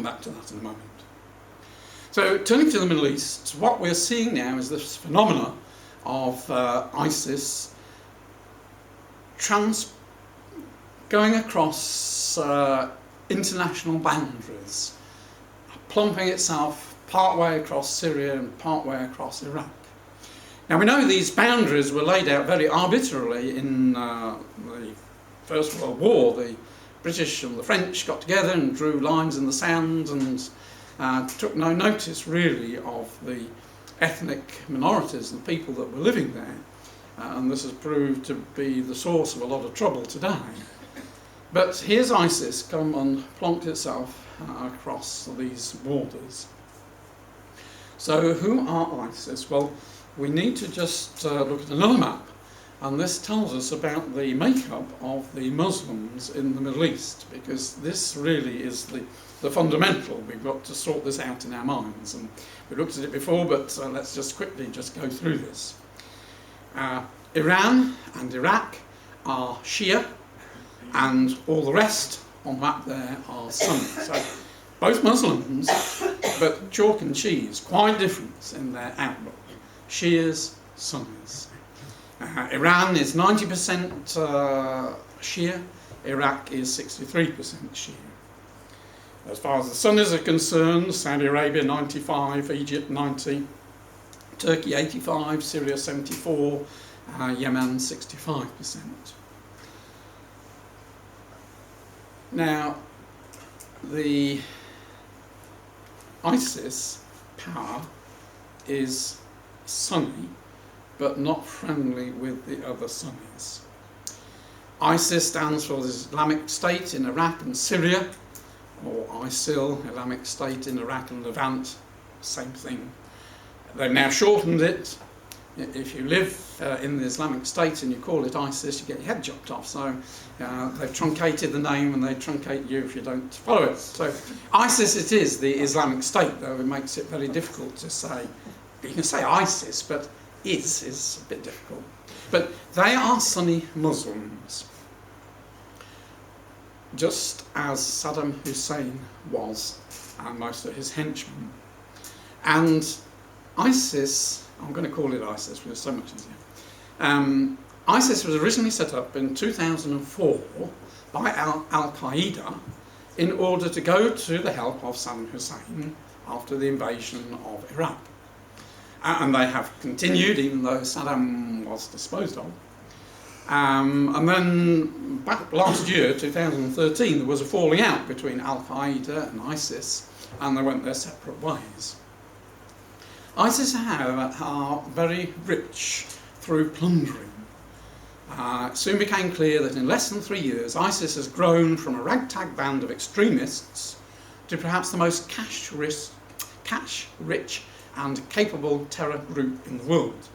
come back to that in a moment. So turning to the Middle East, what we're seeing now is this phenomena of ISIS going across international boundaries, plumping itself partway across Syria and partway across Iraq. Now we know these boundaries were laid out very arbitrarily in the First World War. The British and the French got together and drew lines in the sand and took no notice really of the ethnic minorities and people that were living there. And this has proved to be the source of a lot of trouble today. But here's ISIS come and plonked itself across these borders. So who are ISIS? Well, we need to just look at another map, and this tells us about the makeup of the Muslims in the Middle East, because this really is the fundamental. We've got to sort this out in our minds, and we looked at it before, but let's just quickly just go through this. Iran and Iraq are Shia, and all the rest on the map there are Sunni. So both Muslims, but chalk and cheese, quite different in their outlook. Shias, Sunnis. Iran is 90% Shia, Iraq is 63% Shia. As far as the Sunnis are concerned, Saudi Arabia 95, Egypt 90, Turkey 85, Syria 74, Yemen 65%. Now, the ISIS power is Sunni, but not friendly with the other Sunnis. ISIS stands for the Islamic State in Iraq and Syria, or ISIL, Islamic State in Iraq and Levant, same thing. They've now shortened it. If you live in the Islamic State and you call it ISIS, you get your head chopped off. So they've truncated the name, and they truncate you if you don't follow it. So ISIS it is, the Islamic State, though it makes it very difficult to say. You can say ISIS, but is a bit difficult. But they are Sunni Muslims, just as Saddam Hussein was, and most of his henchmen. And ISIS, I'm going to call it ISIS because it's so much easier. ISIS was originally set up in 2004 by Al-Qaeda in order to go to the help of Saddam Hussein after the invasion of Iraq. And they have continued, even though Saddam was disposed of. And then back last year, 2013, there was a falling out between Al-Qaeda and ISIS, and they went their separate ways. ISIS, however, are very rich through plundering. It soon became clear that in less than 3 years, ISIS has grown from a ragtag band of extremists to perhaps the most cash-rich and capable terror group in the world.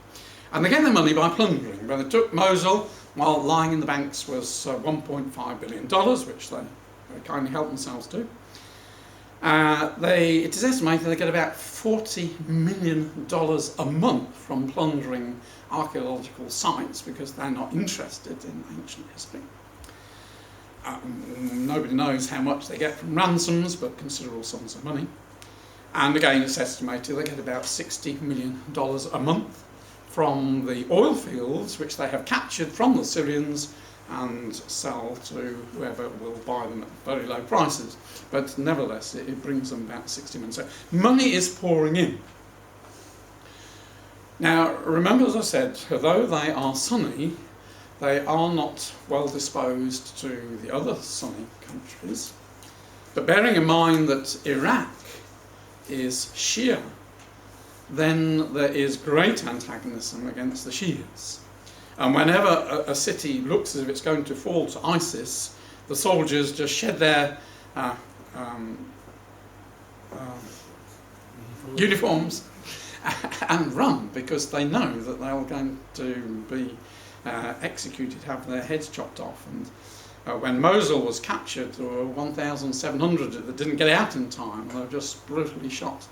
And they get their money by plundering. When they took Mosul, while lying in the banks was $1.5 billion, which they very kindly helped themselves to. It is estimated they get about $40 million a month from plundering archaeological sites, because they're not interested in ancient history. Nobody knows how much they get from ransoms, but considerable sums of money. And again, it's estimated they get about $60 million a month from the oil fields, which they have captured from the Syrians and sell to whoever will buy them at very low prices. But nevertheless, it brings them about 60 million. So money is pouring in. Now, remember, as I said, although they are Sunni, they are not well disposed to the other Sunni countries. But bearing in mind that Iraq is Shia, then there is great antagonism against the Shias. And whenever a city looks as if it's going to fall to ISIS, the soldiers just shed their uniforms and run, because they know that they're going to be executed, have their heads chopped off. And when Mosul was captured, there were 1,700 that didn't get out in time. They were just brutally shot.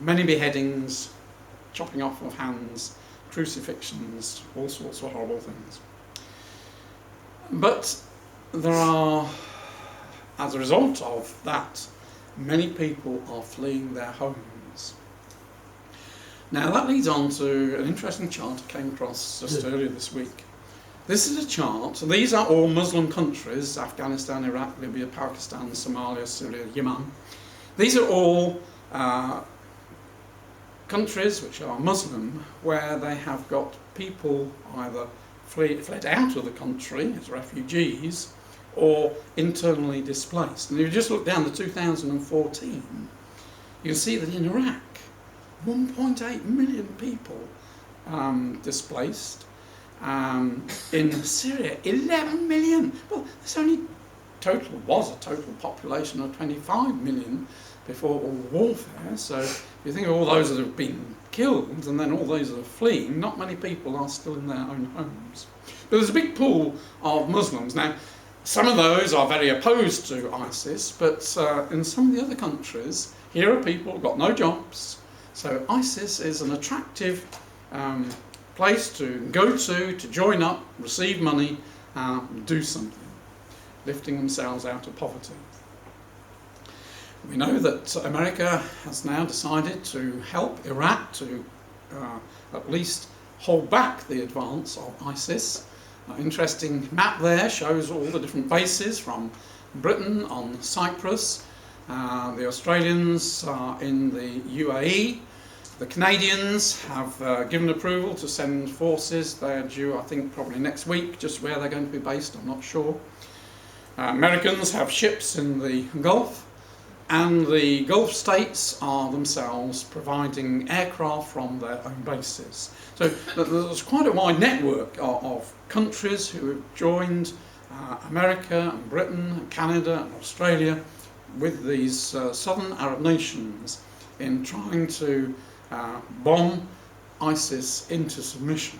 Many beheadings, chopping off of hands, crucifixions, all sorts of horrible things. But there are, as a result of that Many people are fleeing their homes. Now that leads on to an interesting chart I came across just earlier this week. This is a chart. So these are all Muslim countries: Afghanistan, Iraq, Libya, Pakistan, Somalia, Syria, Yemen. These are all countries which are Muslim, where they have got people either fled out of the country as refugees or internally displaced. And if you just look down to 2014, you can see that in Iraq, 1.8 million people displaced. In Syria, 11 million. Well, there's only was a total population of 25 million before all the warfare. So if you think of all those that have been killed and then all those that are fleeing, not many people are still in their own homes. But there's a big pool of Muslims. Now, some of those are very opposed to ISIS, but in some of the other countries, here are people who've got no jobs. So ISIS is an attractive place to go to join up, receive money, do something, lifting themselves out of poverty. We know that America has now decided to help Iraq to at least hold back the advance of ISIS. An interesting map there shows all the different bases from Britain on Cyprus, the Australians are in the UAE, the Canadians have given approval to send forces. They're due, I think, probably next week. Just where they're going to be based, I'm not sure. Americans have ships in the Gulf, and the Gulf states are themselves providing aircraft from their own bases. So there's quite a wide network of countries who have joined America and Britain and Canada and Australia with these southern Arab nations in trying to bomb ISIS into submission.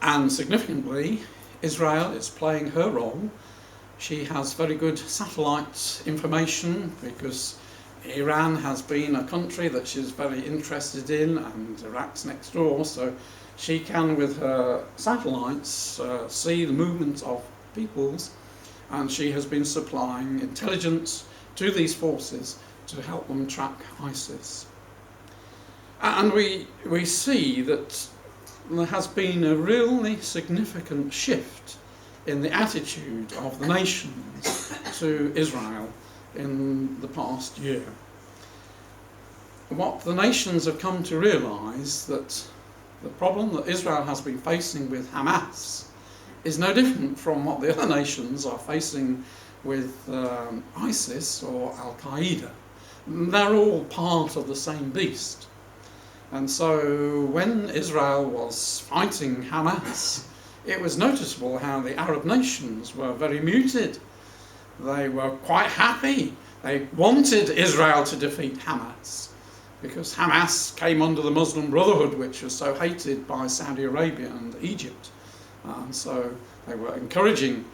And significantly, Israel is playing her role. She has very good satellite information because Iran has been a country that she's very interested in, and Iraq's next door, so she can, with her satellites, see the movement of peoples, and she has been supplying intelligence to these forces to help them track ISIS. And we see that there has been a really significant shift in the attitude of the nations to Israel in the past year. What the nations have come to realise, that the problem that Israel has been facing with Hamas is no different from what the other nations are facing with ISIS or Al-Qaeda. They're all part of the same beast. And so when Israel was fighting Hamas, it was noticeable how the Arab nations were very muted. They were quite happy. They wanted Israel to defeat Hamas because Hamas came under the Muslim Brotherhood, which was so hated by Saudi Arabia and Egypt. And so they were encouraging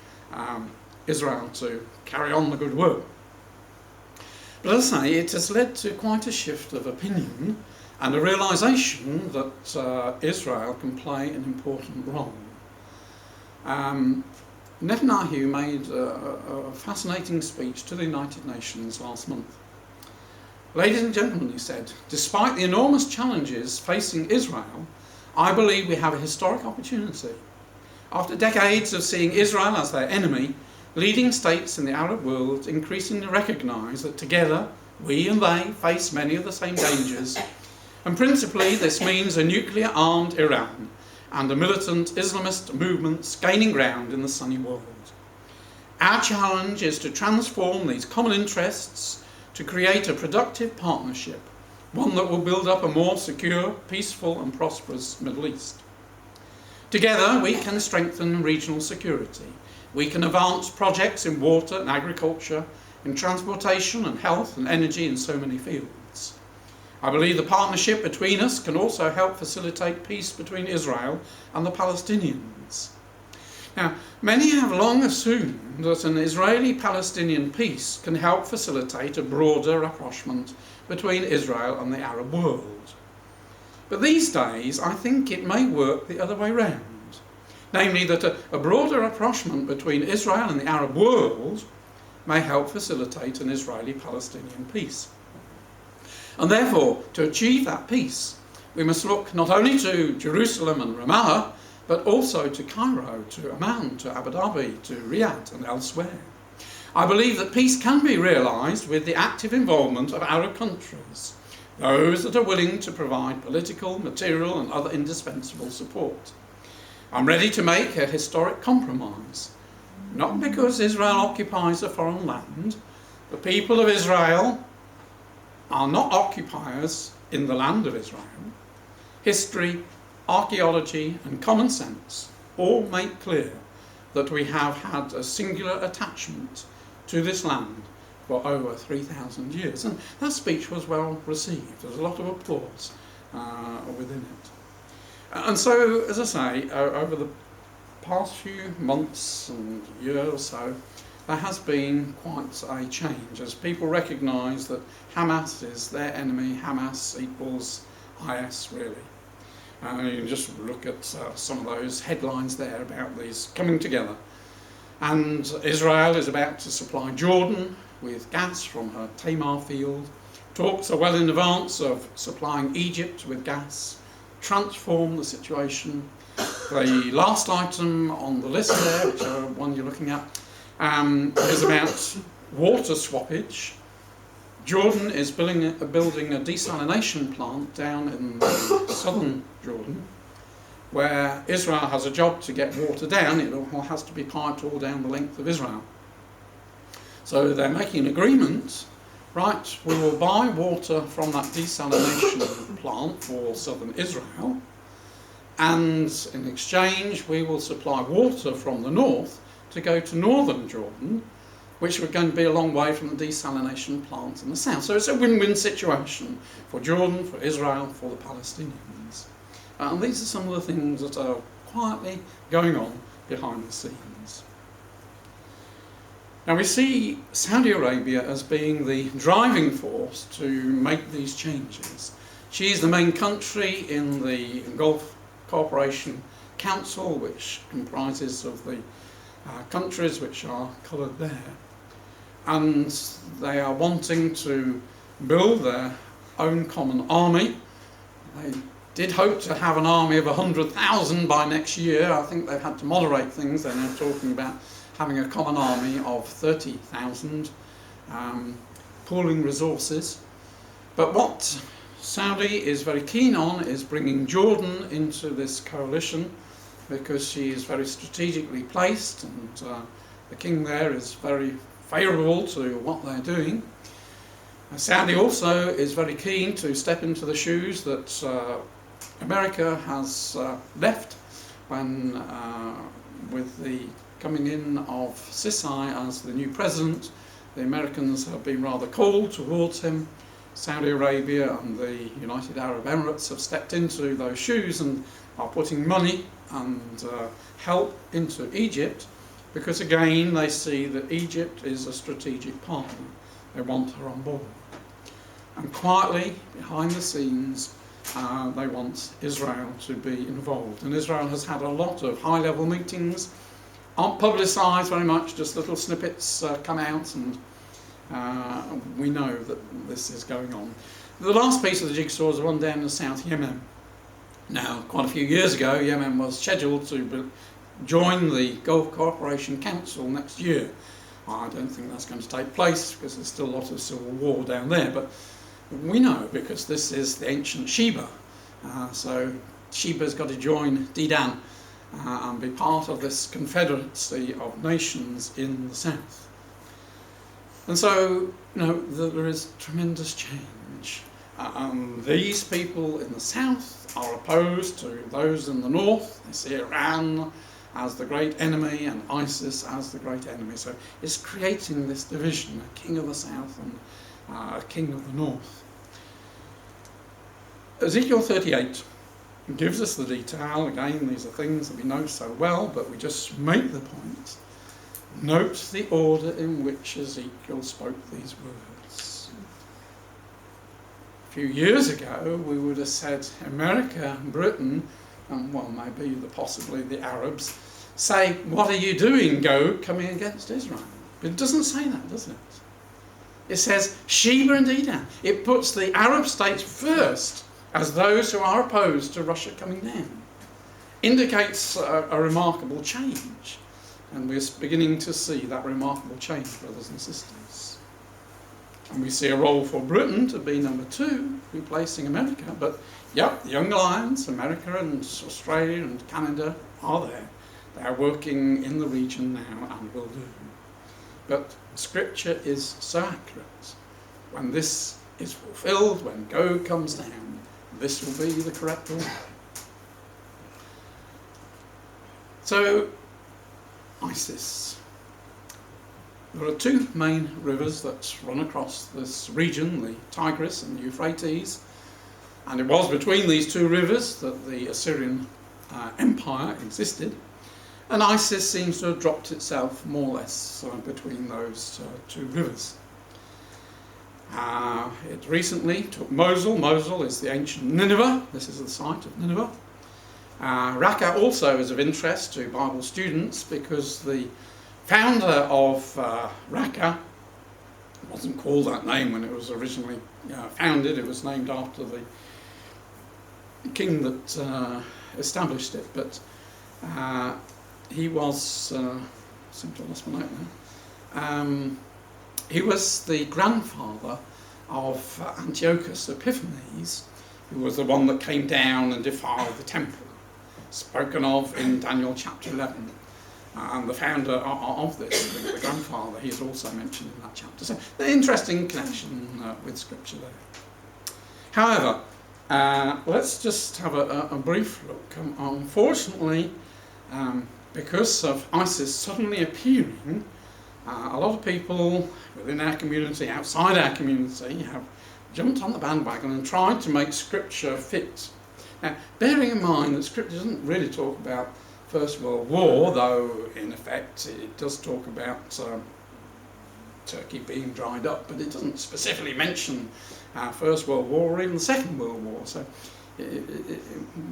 Israel to carry on the good work. But as I say, it has led to quite a shift of opinion and a realisation that Israel can play an important role. Netanyahu made a fascinating speech to the United Nations last month. Ladies and gentlemen, he said, despite the enormous challenges facing Israel, I believe we have a historic opportunity. After decades of seeing Israel as their enemy, leading states in the Arab world increasingly recognise that together, we and they face many of the same dangers, and principally this means a nuclear-armed Iran and a militant Islamist movements gaining ground in the sunny world. Our challenge is to transform these common interests to create a productive partnership, one that will build up a more secure, peaceful and prosperous Middle East. Together we can strengthen regional security. We can advance projects in water and agriculture, in transportation and health and energy in so many fields. I believe the partnership between us can also help facilitate peace between Israel and the Palestinians. Now, many have long assumed that an Israeli-Palestinian peace can help facilitate a broader rapprochement between Israel and the Arab world. But these days, I think it may work the other way round. Namely, that a broader rapprochement between Israel and the Arab world may help facilitate an Israeli-Palestinian peace. And therefore, to achieve that peace, we must look not only to Jerusalem and Ramallah, but also to Cairo, to Amman, to Abu Dhabi, to Riyadh and elsewhere. I believe that peace can be realised with the active involvement of Arab countries, those that are willing to provide political, material and other indispensable support. I'm ready to make a historic compromise, not because Israel occupies a foreign land. The people of Israel are not occupiers in the land of Israel. History, archaeology and common sense all make clear that we have had a singular attachment to this land for over 3,000 years. And that speech was well received. There was a lot of applause within it. And so, as I say, over the past few months and year or so, there has been quite a change as people recognise that Hamas is their enemy. Hamas equals IS, really. And you can just look at some of those headlines there about these coming together. And Israel is about to supply Jordan with gas from her Tamar field. Talks are well in advance of supplying Egypt with gas, transform the situation. The last item on the list there, which are one you're looking at, is about water swappage. Jordan is building a desalination plant down in southern Jordan, where Israel has a job to get water down. It all has to be piped all down the length of Israel. So they're making an agreement, right, we will buy water from that desalination plant for southern Israel, and in exchange we will supply water from the north to go to northern Jordan, which are going to be a long way from the desalination plant in the south. So it's a win-win situation for Jordan, for Israel, for the Palestinians. And these are some of the things that are quietly going on behind the scenes. Now we see Saudi Arabia as being the driving force to make these changes. She is the main country in the Gulf Cooperation Council, which comprises of the countries which are coloured there. And they are wanting to build their own common army. They did hope to have an army of 100,000 by next year. I think they've had to moderate things. They're now talking about having a common army of 30,000, pooling resources. But what Saudi is very keen on is bringing Jordan into this coalition, because she is very strategically placed, and the king there is very favourable to what they're doing. Saudi also is very keen to step into the shoes that America has left when, with the coming in of Sisi as the new president. The Americans have been rather cold towards him. Saudi Arabia and the United Arab Emirates have stepped into those shoes and are putting money and help into Egypt, because again they see that Egypt is a strategic partner. They want her on board. And quietly, behind the scenes, they want Israel to be involved. And Israel has had a lot of high-level meetings, aren't publicised very much, just little snippets come out, and we know that this is going on. The last piece of the jigsaw is the one down in South Yemen. Now, quite a few years ago, Yemen was scheduled to join the Gulf Cooperation Council next year. I don't think that's going to take place because there's still a lot of civil war down there, but we know because this is the ancient Sheba. So Sheba's got to join Dedan and be part of this confederacy of nations in the south. And so, there is tremendous change. These people in the south are opposed to those in the north. They see Iran as the great enemy and ISIS as the great enemy. So it's creating this division, a king of the south and a king of the north. Ezekiel 38 gives us the detail. Again, these are things that we know so well, but we just make the point. Note the order in which Ezekiel spoke these words. A few years ago, we would have said America and Britain, and possibly the Arabs, say, what are you doing, coming against Israel? But it doesn't say that, does it? It says Sheba and Dedan. It puts the Arab states first as those who are opposed to Russia coming down. Indicates a remarkable change. And we're beginning to see that remarkable change, brothers and sisters. And we see a role for Britain to be number 2, replacing America. But, yep, the young lions, America and Australia and Canada, are there. They are working in the region now and will do. But Scripture is so accurate. When this is fulfilled, when Gog comes down, this will be the correct order. So, ISIS. There are 2 main rivers that run across this region, the Tigris and the Euphrates. And it was between these 2 rivers that the Assyrian Empire existed. And ISIS seems to have dropped itself more or less between those 2 rivers. It recently took Mosul. Mosul is the ancient Nineveh. This is the site of Nineveh. Raqqa also is of interest to Bible students because the founder of Raqqa wasn't called that name when it was originally founded. It was named after the king that established it. But he was, I seem to have lost my note now. He was the grandfather of Antiochus Epiphanes, who was the one that came down and defiled the temple, spoken of in Daniel chapter 11. And the founder of this, the grandfather, he is also mentioned in that chapter. So, an interesting connection with Scripture there. However, let's just have a brief look. Unfortunately, because of ISIS suddenly appearing, a lot of people within our community, outside our community, have jumped on the bandwagon and tried to make Scripture fit. Now, bearing in mind that Scripture doesn't really talk about First World War, though in effect it does talk about Turkey being dried up, but it doesn't specifically mention First World War or even the Second World War, so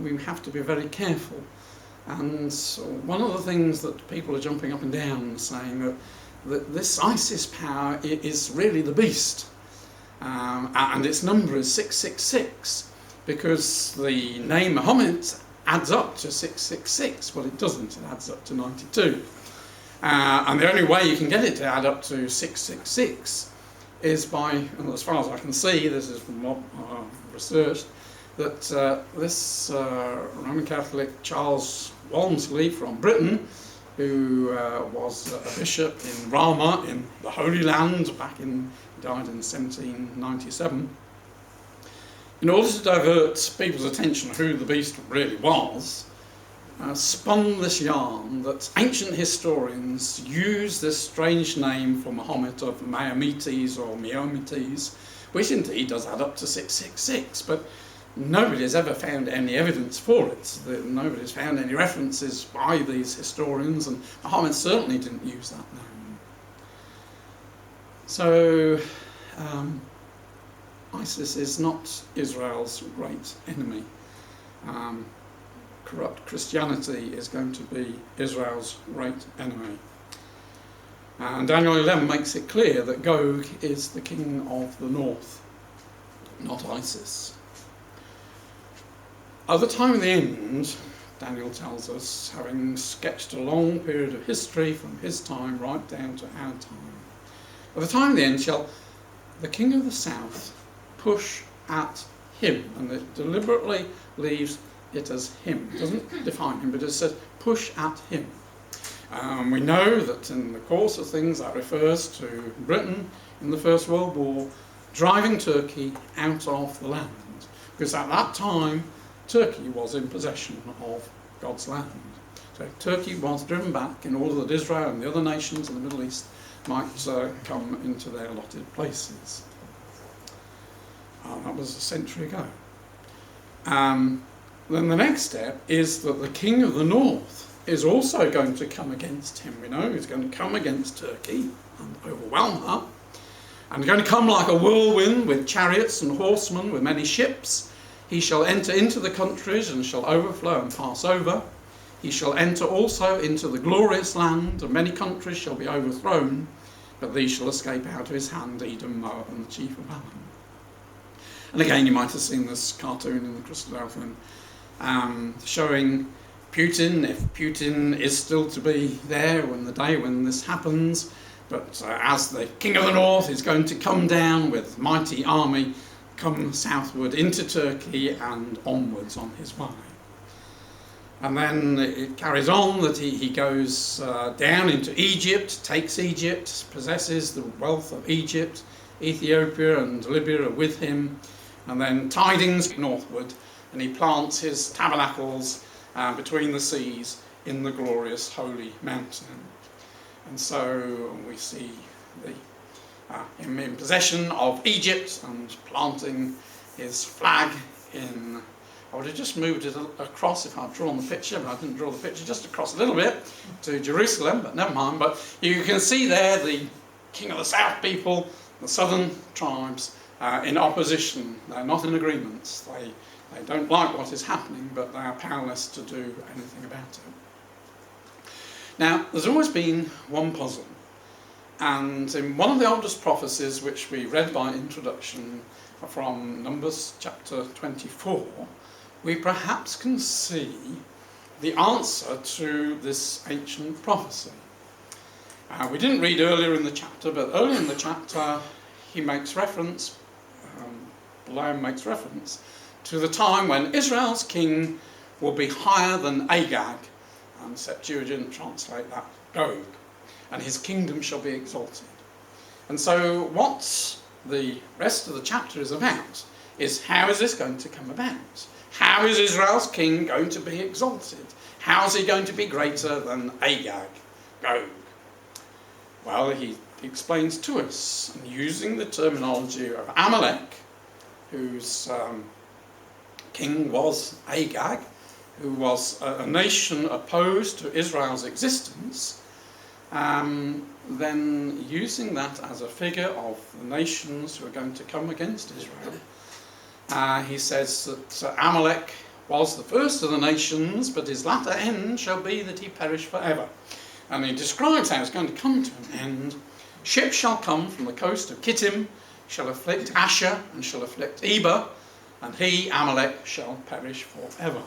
we have to be very careful. And one of the things that people are jumping up and down saying that this ISIS power is really the beast, and its number is 666, because the name Muhammad adds up to 666. Well, it doesn't, it adds up to 92. And the only way you can get it to add up to 666 is by, and as far as I can see, this is from what I've researched, that this Roman Catholic Charles Walmsley from Britain, who was a bishop in Ramah in the Holy Land died in 1797, in order to divert people's attention to who the beast really was, spun this yarn that ancient historians use this strange name for Muhammad of Mahometes or Meometes, which indeed does add up to 666, but nobody has ever found any evidence for it. Nobody has found any references by these historians, and Muhammad certainly didn't use that name. So, ISIS is not Israel's great enemy. Corrupt Christianity is going to be Israel's great enemy. And Daniel 11 makes it clear that Gog is the king of the north, not ISIS. At the time of the end, Daniel tells us, having sketched a long period of history from his time right down to our time, at the time of the end shall the king of the south push at him, and it deliberately leaves it as him. It doesn't define him, but it says push at him. We know that in the course of things that refers to Britain in the First World War driving Turkey out of the land, because at that time Turkey was in possession of God's land. So Turkey was driven back in order that Israel and the other nations in the Middle East might come into their allotted places. That was a century ago. Then the next step is that the king of the north is also going to come against him. We know he's going to come against Turkey and overwhelm her, and going to come like a whirlwind with chariots and horsemen, with many ships. He shall enter into the countries and shall overflow and pass over. He shall enter also into the glorious land, and many countries shall be overthrown, but these shall escape out of his hand, Edom, Moab, and the chief of Ammon. And again, you might have seen this cartoon in the Christadelphian, showing Putin, if Putin is still to be there on the day when this happens, but as the King of the North is going to come down with mighty army, come southward into Turkey and onwards on his way. And then it carries on that he goes down into Egypt, takes Egypt, possesses the wealth of Egypt. Ethiopia and Libya are with him. And then tidings northward, and he plants his tabernacles between the seas in the glorious holy mountain. And so we see him in possession of Egypt and planting his flag in... I would have just moved it across if I'd drawn the picture, but I didn't draw the picture, just across a little bit to Jerusalem, but never mind. But you can see there the King of the South people, the southern tribes, in opposition. They're not in agreement. They don't like what is happening, but they are powerless to do anything about it. Now, there's always been one puzzle. And in one of the oldest prophecies, which we read by introduction from Numbers chapter 24, we perhaps can see the answer to this ancient prophecy. We didn't read earlier in the chapter, but earlier in the chapter he makes reference, Balaam makes reference, to the time when Israel's king will be higher than Agag, and Septuagint translate that Gog, and his kingdom shall be exalted. And so what the rest of the chapter is about is, how is this going to come about? How is Israel's king going to be exalted? How is he going to be greater than Agag, Gog? Well, he explains to us, and using the terminology of Amalek, whose king was Agag, who was a nation opposed to Israel's existence, then using that as a figure of the nations who are going to come against Israel, he says that Amalek was the first of the nations, but his latter end shall be that he perish forever. And he describes how it's going to come to an end. Ships shall come from the coast of Kittim, shall afflict Asher, and shall afflict Eber, and he, Amalek, shall perish forever.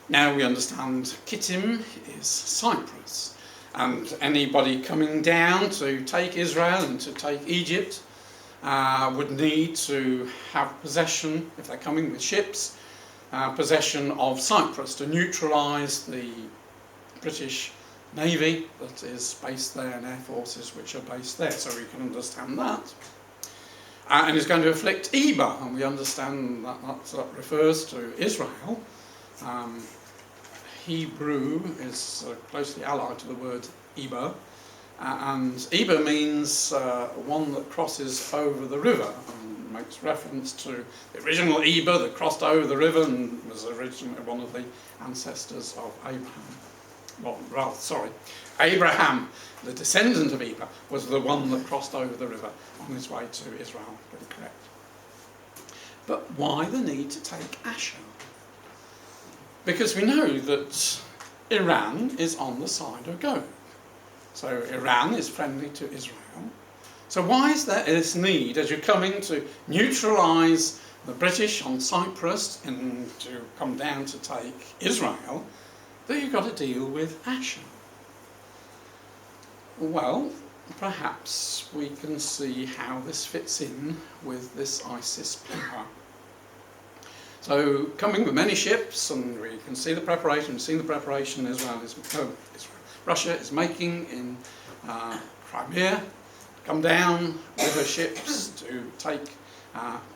Now we understand Kittim is Cyprus, and anybody coming down to take Israel and to take Egypt would need to have possession, if they're coming with ships, possession of Cyprus to neutralise the British Navy that is based there and air forces which are based there, so we can understand that. And is going to afflict Eber, and we understand that that refers to Israel. Hebrew is closely allied to the word Eber, and Eber means one that crosses over the river, and makes reference to the original Eber that crossed over the river and was originally one of the ancestors of Abraham. Abraham, the descendant of Eber, was the one that crossed over the river on his way to Israel. Get it correct. But why the need to take Asher? Because we know that Iran is on the side of Gog. So Iran is friendly to Israel. So why is there this need, as you're coming to neutralise the British on Cyprus and to come down to take Israel, that you've got to deal with Asher? Well, perhaps we can see how this fits in with this ISIS power. So, coming with many ships, and we can see the preparation, Russia is making in Crimea, come down with her ships to take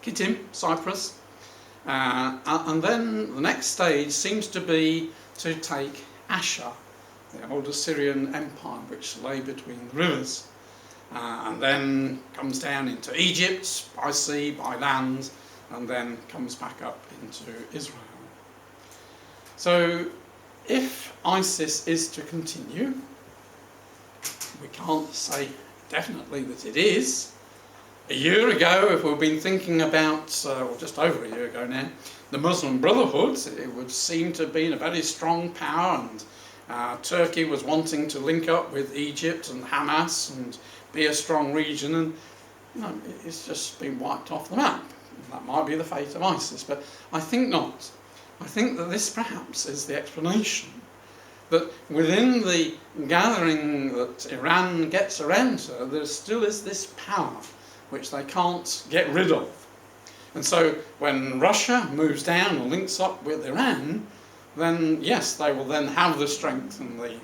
Kittim, Cyprus, and then the next stage seems to be to take Asher, the old Assyrian empire which lay between the rivers, and then comes down into Egypt by sea, by land, and then comes back up into Israel. So if ISIS is to continue, we can't say definitely that it is. A year ago, if we've been thinking about, or just over a year ago now, the Muslim Brotherhood, it would seem to have been a very strong power, Turkey was wanting to link up with Egypt and Hamas and be a strong region, and it's just been wiped off the map. That might be the fate of ISIS, but I think not. I think that this perhaps is the explanation, that within the gathering that Iran gets around her, there still is this power which they can't get rid of. And so when Russia moves down and links up with Iran, then yes, they will then have the strength and the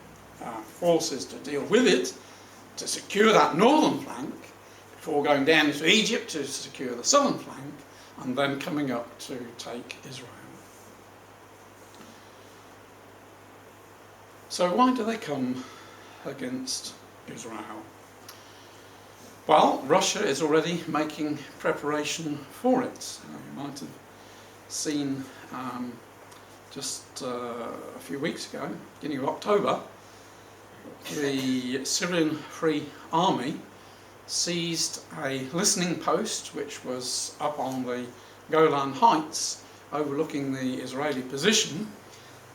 forces to deal with it, to secure that northern flank, before going down into Egypt to secure the southern flank, and then coming up to take Israel. So why do they come against Israel? Well, Russia is already making preparation for it. You might have seen just a few weeks ago, beginning of October, the Syrian Free Army seized a listening post which was up on the Golan Heights overlooking the Israeli position,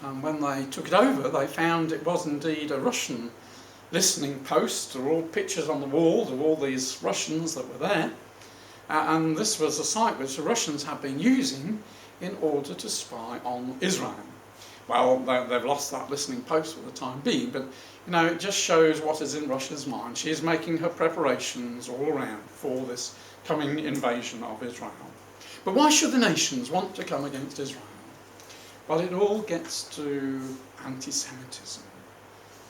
and when they took it over they found it was indeed a Russian listening post. There were all pictures on the walls of all these Russians that were there, and this was a site which the Russians had been using in order to spy on Israel. Well, they've lost that listening post for the time being, but it just shows what is in Russia's mind. She is making her preparations all around for this coming invasion of Israel. But why should the nations want to come against Israel? Well, it all gets to anti-Semitism.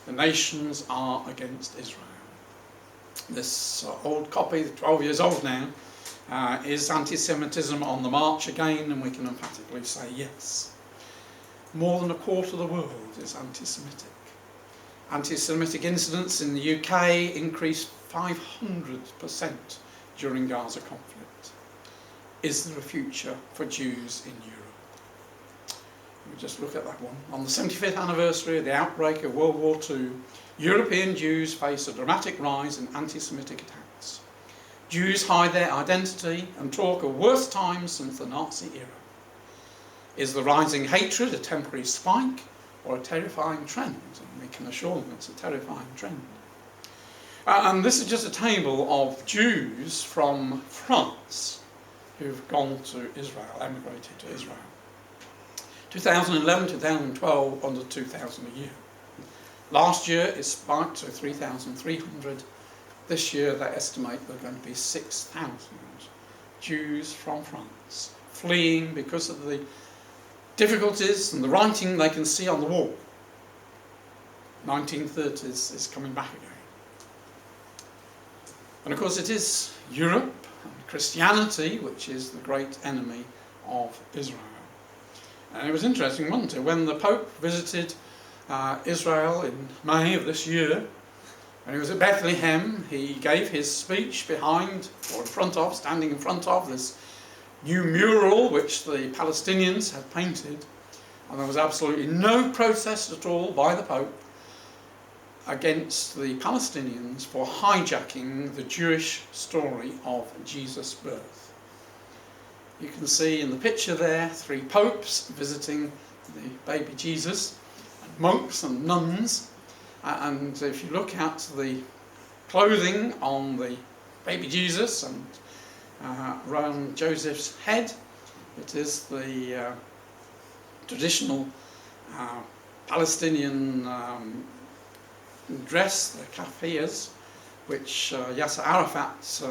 The nations are against Israel. This old copy, 12 years old now, is anti-Semitism on the march again, and we can emphatically say yes. More than a quarter of the world is anti-Semitic. Anti-Semitic incidents in the UK increased 500% during Gaza conflict. Is there a future for Jews in Europe? We just look at that one. On the 75th anniversary of the outbreak of World War II, European Jews face a dramatic rise in anti-Semitic attacks. Jews hide their identity and talk of worst times since the Nazi era. Is the rising hatred a temporary spike or a terrifying trend? And we can assure them it's a terrifying trend. And this is just a table of Jews from France who've gone to Israel, emigrated to Israel. 2011, 2012, under 2,000 a year. Last year it spiked to 3,300. This year they estimate there are going to be 6,000 Jews from France fleeing because of the difficulties and the writing they can see on the wall. 1930s is coming back again. And of course it is Europe and Christianity which is the great enemy of Israel. And it was interesting, wasn't it, when the Pope visited Israel in May of this year, when he was at Bethlehem, he gave his speech behind, or in front of, standing in front of this new mural which the Palestinians had painted, and there was absolutely no protest at all by the Pope against the Palestinians for hijacking the Jewish story of Jesus' birth. You can see in the picture there 3 popes visiting the baby Jesus, and monks and nuns, and if you look at the clothing on the baby Jesus and around Joseph's head, it is the traditional Palestinian dress, the kafiyas, which Yasser Arafat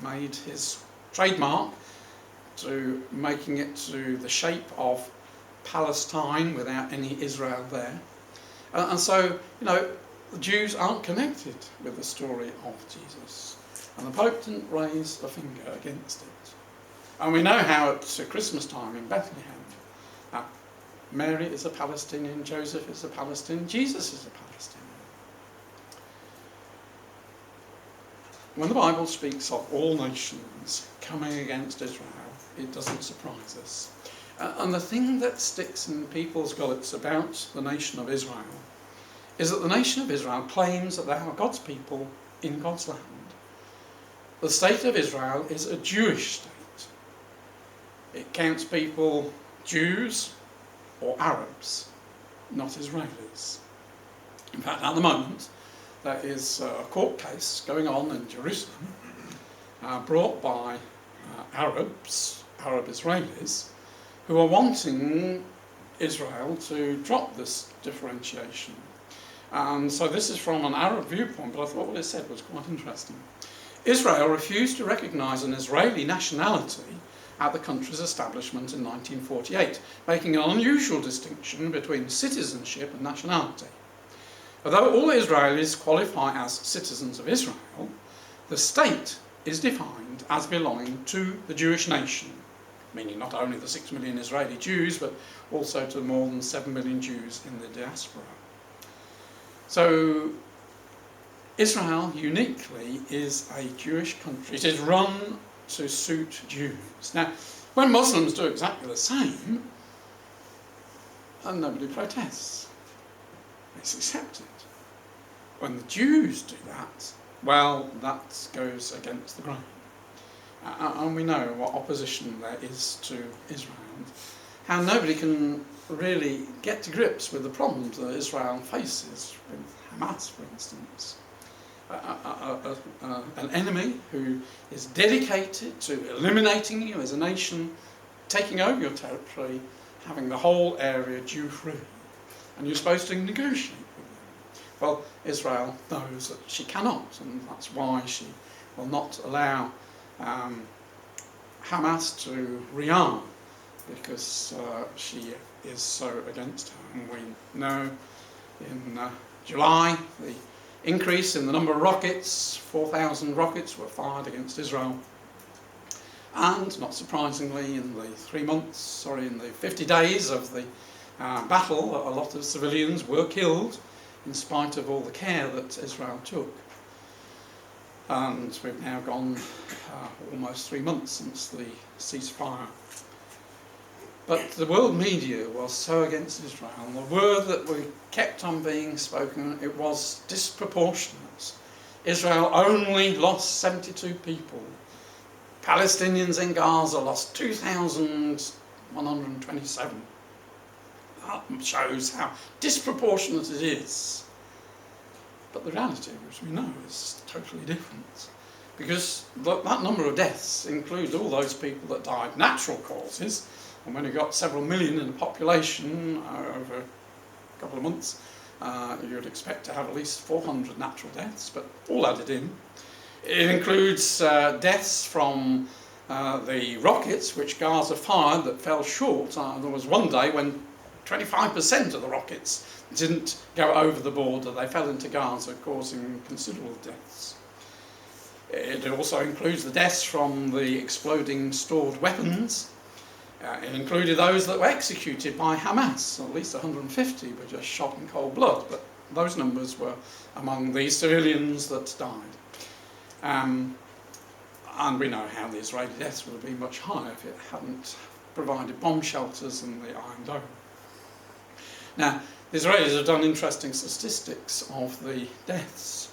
made his trademark, to making it to the shape of Palestine without any Israel there. And so, the Jews aren't connected with the story of Jesus. And the Pope didn't raise a finger against it. And we know how at Christmas time in Bethlehem, Mary is a Palestinian, Joseph is a Palestinian, Jesus is a Palestinian. When the Bible speaks of all nations coming against Israel, it doesn't surprise us. And the thing that sticks in people's gullets about the nation of Israel is that the nation of Israel claims that they are God's people in God's land. The state of Israel is a Jewish state. It counts people Jews or Arabs, not Israelis. In fact, at the moment, there is a court case going on in Jerusalem brought by Arab Israelis, who are wanting Israel to drop this differentiation. And so this is from an Arab viewpoint, but I thought what it said was quite interesting. Israel refused to recognise an Israeli nationality at the country's establishment in 1948, making an unusual distinction between citizenship and nationality. Although all Israelis qualify as citizens of Israel, the state is defined as belonging to the Jewish nation, meaning not only the 6 million Israeli Jews, but also to more than 7 million Jews in the diaspora. So Israel uniquely is a Jewish country. It is run to suit Jews. Now, when Muslims do exactly the same, and nobody protests, it's accepted. When the Jews do that, well, that goes against the grain. And we know what opposition there is to Israel, how nobody can really get to grips with the problems that Israel faces with Hamas, for instance. An enemy who is dedicated to eliminating you as a nation, taking over your territory, having the whole area Jew-free, and you're supposed to negotiate with them. Well, Israel knows that she cannot, and that's why she will not allow Hamas to rearm, because she is so against her. And we know in July the increase in the number of rockets, 4,000 rockets were fired against Israel. And not surprisingly, in the 50 days of the battle, a lot of civilians were killed in spite of all the care that Israel took. And we've now gone almost 3 months since the ceasefire. But the world media was so against Israel, and the word that we kept on being spoken, it was disproportionate. Israel only lost 72 people. Palestinians in Gaza lost 2,127. That shows how disproportionate it is. But the reality, which we know, is totally different. Because that number of deaths includes all those people that died natural causes, and when you've got several million in a population over a couple of months, you'd expect to have at least 400 natural deaths, but all added in. It includes deaths from the rockets which Gaza fired that fell short. There was one day when 25% of the rockets didn't go over the border. They fell into Gaza, causing considerable deaths. It also includes the deaths from the exploding stored weapons. It included those that were executed by Hamas. At least 150 were just shot in cold blood, but those numbers were among the civilians that died. And we know how the Israeli deaths would have been much higher if it hadn't provided bomb shelters and the Iron Dome. Now, the Israelis have done interesting statistics of the deaths,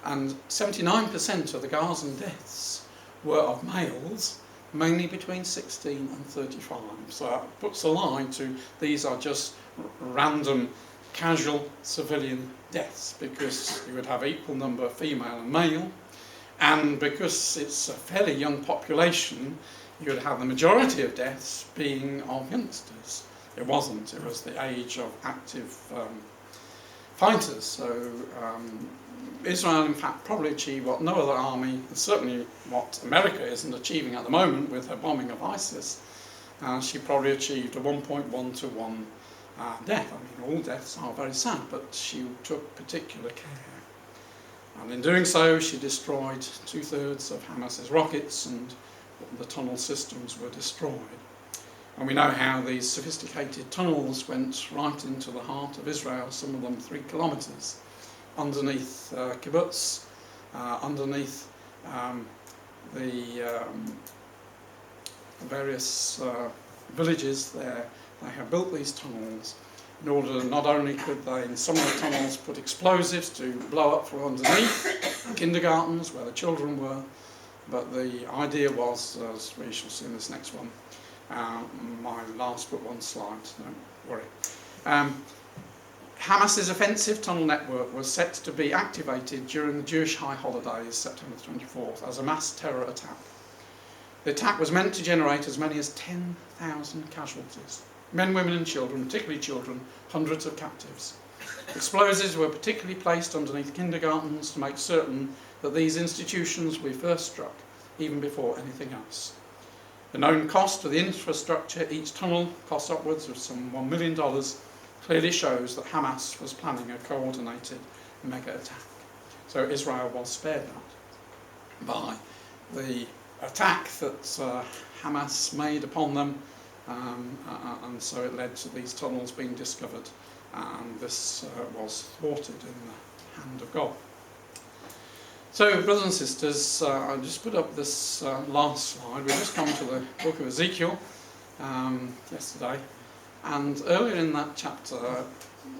and 79% of the Gazan deaths were of males, mainly between 16 and 35. So that puts a lie to these are just random, casual civilian deaths, because you would have equal number female and male, and because it's a fairly young population, you would have the majority of deaths being of youngsters. It wasn't, it was the age of active fighters. So Israel, in fact, probably achieved what no other army, certainly what America isn't achieving at the moment with her bombing of ISIS. She probably achieved a 1.1 to 1 death. I mean, all deaths are very sad, but she took particular care. And in doing so, she destroyed 2/3 of Hamas's rockets, and the tunnel systems were destroyed. And we know how these sophisticated tunnels went right into the heart of Israel, some of them 3 kilometres, underneath kibbutz, underneath the various villages there. They have built these tunnels in order, not only could they in some of the tunnels put explosives to blow up from underneath kindergartens where the children were, but the idea was, as we shall see in this next one, my last but one slide, don't worry. Hamas's offensive tunnel network was set to be activated during the Jewish high holidays, September 24th, as a mass terror attack. The attack was meant to generate as many as 10,000 casualties. Men, women and children, particularly children, hundreds of captives. Explosives were particularly placed underneath kindergartens to make certain that these institutions were first struck, even before anything else. The known cost of the infrastructure, each tunnel cost upwards of some $1 million, clearly shows that Hamas was planning a coordinated mega attack. So Israel was spared that by the attack that Hamas made upon them, and so it led to these tunnels being discovered, and this was thwarted in the hand of God. So, brothers and sisters, I just put up this last slide. We've just come to the book of Ezekiel yesterday, and earlier in that chapter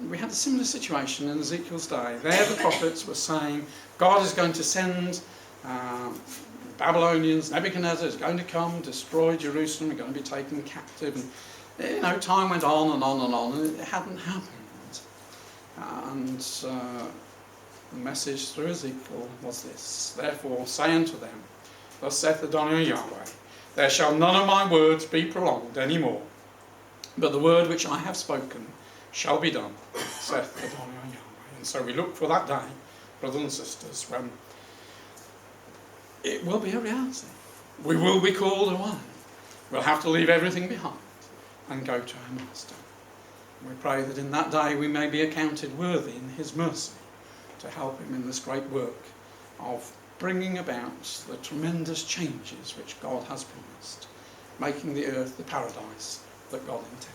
we had a similar situation in Ezekiel's day. There the prophets were saying God is going to send Babylonians, Nebuchadnezzar is going to come, destroy Jerusalem, we're going to be taken captive. And, time went on and on and on, and it hadn't happened. And the message through Ezekiel was this: therefore say unto them, thus saith the Adonai Yahweh, there shall none of my words be prolonged any more, but the word which I have spoken shall be done, saith the Adonai Yahweh. And so we look for that day, brothers and sisters, when it will be a reality. We will be called away. We'll have to leave everything behind and go to our Master. We pray that in that day we may be accounted worthy in his mercy to help him in this great work of bringing about the tremendous changes which God has promised, making the earth the paradise that God intended.